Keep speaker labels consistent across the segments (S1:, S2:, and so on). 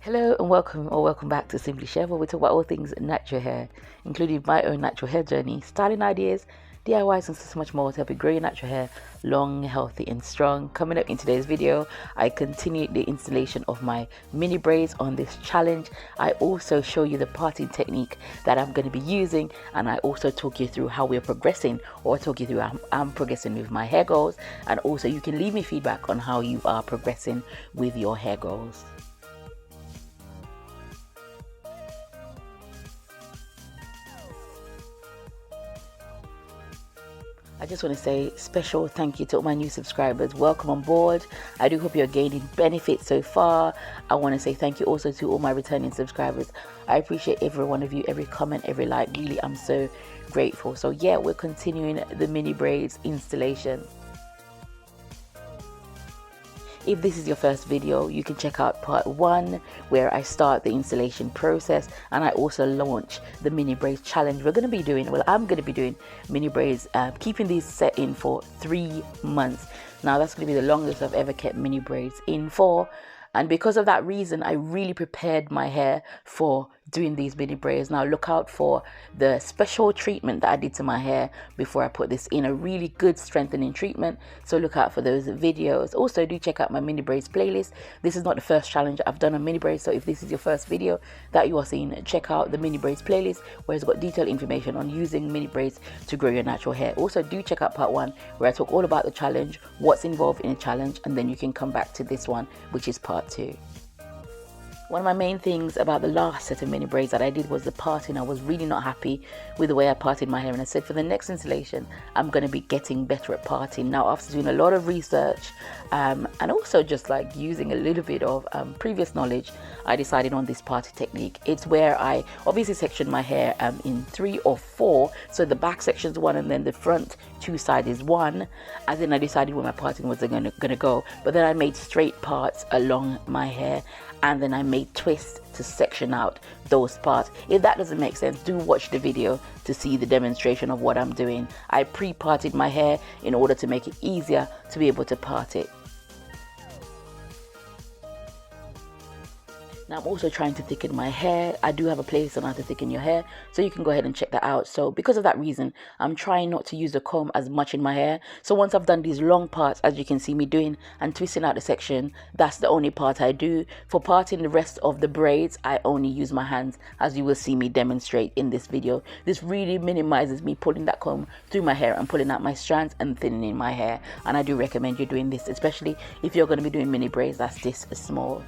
S1: Hello and welcome back to Simply Shev, where we talk about all things natural hair, including my own natural hair journey, styling ideas, DIYs and so much more to help you grow your natural hair long, healthy and strong. Coming up in today's video, I continue the installation of my mini braids on this challenge. I also show you the parting technique that I'm going to be using, and I also talk you through how we're progressing, or talk you through how I'm progressing with my hair goals, and also you can leave me feedback on how you are progressing with your hair goals. I just want to say special thank you to all my new subscribers. Welcome on board. I do hope you're gaining benefits so far. I want to say thank you also to all my returning subscribers. I appreciate every one of you, every comment, every like. Really, I'm so grateful. So yeah, we're continuing the mini braids installation. If this is your first video, you can check out part 1 where I start the installation process, and I also launch the mini braids challenge. I'm going to be doing mini braids, keeping these set in for 3 months. Now that's going to be the longest I've ever kept mini braids in for, and because of that reason, I really prepared my hair for doing these mini braids. Now look out for the special treatment that I did to my hair before I put this in, a really good strengthening treatment, so look out for those videos. Also do check out my mini braids playlist. This is not the first challenge I've done on mini braids, so if this is your first video that you are seeing, check out the mini braids playlist where it's got detailed information on using mini braids to grow your natural hair. Also do check out part 1 where I talk all about the challenge, what's involved in a challenge, and then you can come back to this one, which is part 2. One of my main things about the last set of mini braids that I did was the parting. I was really not happy with the way I parted my hair, and I said for the next installation I'm going to be getting better at parting. Now after doing a lot of research and also just like using a little bit of previous knowledge, I decided on this parting technique. It's where I obviously section my hair in 3 or 4, so the back section is 1 and then the front 2 sides is 1, and then I decided where my parting was going to go, but then I made straight parts along my hair, and then I made twists to section out those parts. If that doesn't make sense, do watch the video to see the demonstration of what I'm doing. I pre-parted my hair in order to make it easier to be able to part it. Now I'm also trying to thicken my hair. I do have a playlist on how to thicken your hair, so you can go ahead and check that out. So because of that reason, I'm trying not to use the comb as much in my hair. So once I've done these long parts, as you can see me doing, and twisting out the section, that's the only part I do. For parting the rest of the braids, I only use my hands, as you will see me demonstrate in this video. This really minimizes me pulling that comb through my hair and pulling out my strands and thinning my hair. And I do recommend you doing this, especially if you're going to be doing mini braids that's this small.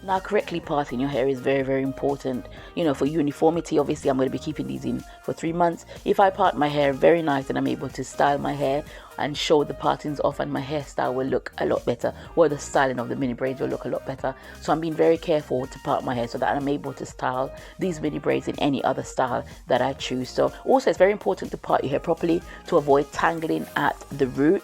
S1: Now correctly parting your hair is very, very important, you know, for uniformity. Obviously I'm going to be keeping these in for 3 months. If I part my hair very nice, then I'm able to style my hair and show the partings off, and my hairstyle will look a lot better, or the styling of the mini braids will look a lot better. So I'm being very careful to part my hair so that I'm able to style these mini braids in any other style that I choose. So also it's very important to part your hair properly to avoid tangling at the root.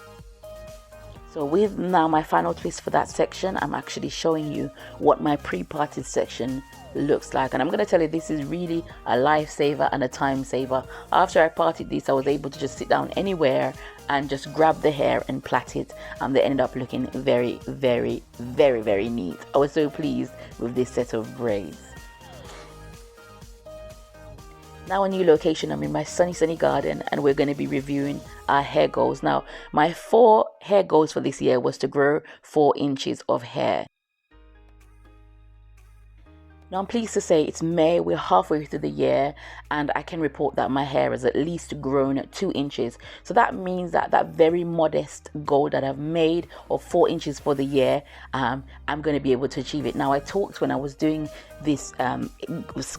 S1: So with now my final twist for that section, I'm actually showing you what my pre-parted section looks like, and I'm going to tell you this is really a lifesaver and a time saver. After I parted this, I was able to just sit down anywhere and just grab the hair and plait it, and they ended up looking very, very, very, very neat. I was so pleased with this set of braids. Now a new location. I'm in my sunny garden, and we're going to be reviewing our hair goals. Now my 4 hair goals for this year was to grow 4 inches of hair. Now I'm pleased to say it's May, we're halfway through the year, and I can report that my hair has at least grown 2 inches. So that means that that very modest goal that I've made of 4 inches for the year, I'm going to be able to achieve it. Now I talked when I was doing this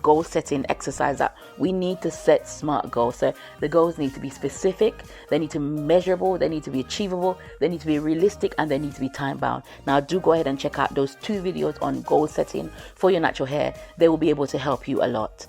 S1: goal setting exercise that we need to set smart goals. So the goals need to be specific, they need to be measurable, they need to be achievable, they need to be realistic, and they need to be time bound. Now do go ahead and check out those 2 videos on goal setting for your natural hair. They will be able to help you a lot.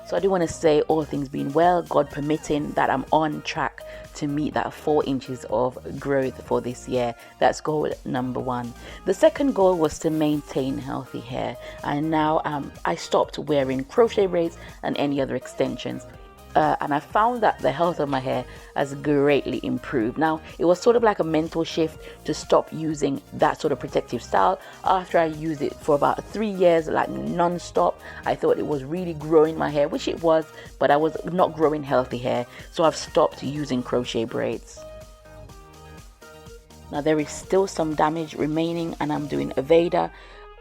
S1: So I do want to say, all things being well, God permitting, that I'm on track to meet that 4 inches of growth for this year. That's goal number 1. The second goal was to maintain healthy hair, and now I stopped wearing crochet braids and any other extensions. and I found that the health of my hair has greatly improved. Now, it was sort of like a mental shift to stop using that sort of protective style. After I used it for about 3 years, like non-stop, I thought it was really growing my hair, which it was, but I was not growing healthy hair, so I've stopped using crochet braids. Now there is still some damage remaining, and I'm doing a Veda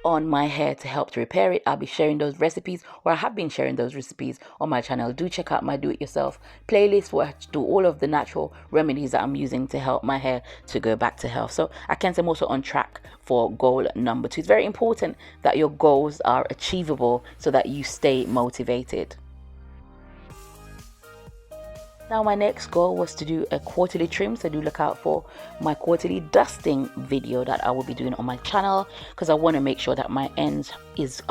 S1: on my hair to help to repair it. I'll be sharing those recipes, or I have been sharing those recipes on my channel. Do check out my do-it-yourself playlist where I do all of the natural remedies that I'm using to help my hair to go back to health. So I can say I'm also on track for goal number 2. It's very important that your goals are achievable so that you stay motivated. Now my next goal was to do a quarterly trim, so do look out for my quarterly dusting video that I will be doing on my channel, because I want to make sure that my ends is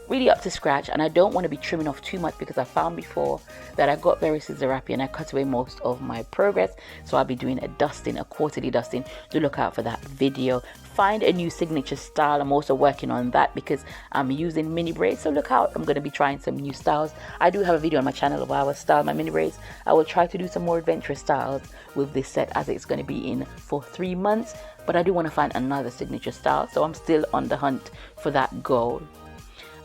S1: really up to scratch, and I don't want to be trimming off too much, because I found before that I got very scissor-rappy and I cut away most of my progress. So I'll be doing a quarterly dusting. Do look out for that video. Find a new signature style. I'm also working on that because I'm using mini braids, so look out. I'm going to be trying some new styles. I do have a video on my channel of how I style my mini braids. I will try to do some more adventurous styles with this set, as it's going to be in for 3 months, but I do want to find another signature style, so I'm still on the hunt for that goal.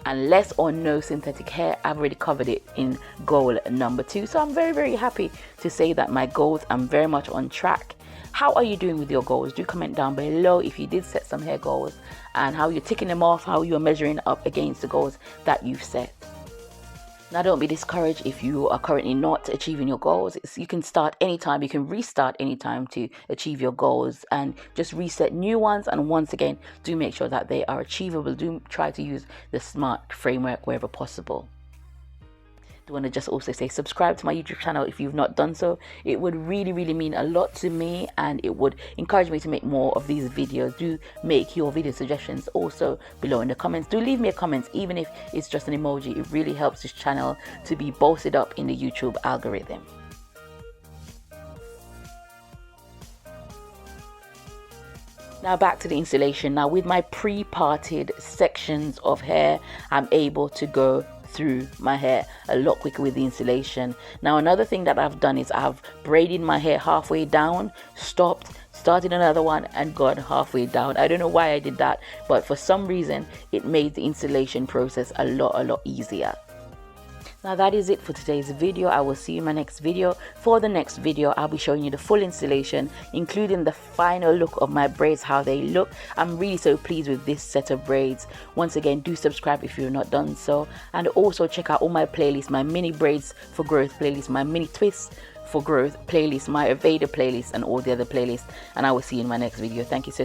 S1: And less or no synthetic hair, I've already covered it in goal number 2, so I'm very, very happy to say that my goals, I'm very much on track. How are you doing with your goals? Do comment down below if you did set some hair goals, and how you're ticking them off, how you're measuring up against the goals that you've set. Now don't be discouraged if you are currently not achieving your goals. You can start anytime, you can restart anytime to achieve your goals, and just reset new ones. And once again, do make sure that they are achievable. Do try to use the SMART framework wherever possible. I want to just also say subscribe to my YouTube channel if you've not done so. It would really, really mean a lot to me, and it would encourage me to make more of these videos. Do make your video suggestions also below in the comments. Do leave me a comment, even if it's just an emoji. It really helps this channel to be boosted up in the YouTube algorithm. Now back to the installation. Now with my pre-parted sections of hair, I'm able to go through my hair a lot quicker with the installation. Now another thing that I've done is I've braided my hair halfway down, stopped, started another one, and gone halfway down. I don't know why I did that, but for some reason it made the installation process a lot easier. Now that is it for today's video. I will see you in my next video. For the next video, I'll be showing you the full installation, including the final look of my braids, how they look. I'm really so pleased with this set of braids. Once again, do subscribe if you've not done so, and also check out all my playlists, my mini braids for growth playlist, my mini twists for growth playlist, my Aveda playlist, and all the other playlists. And I will see you in my next video. Thank you so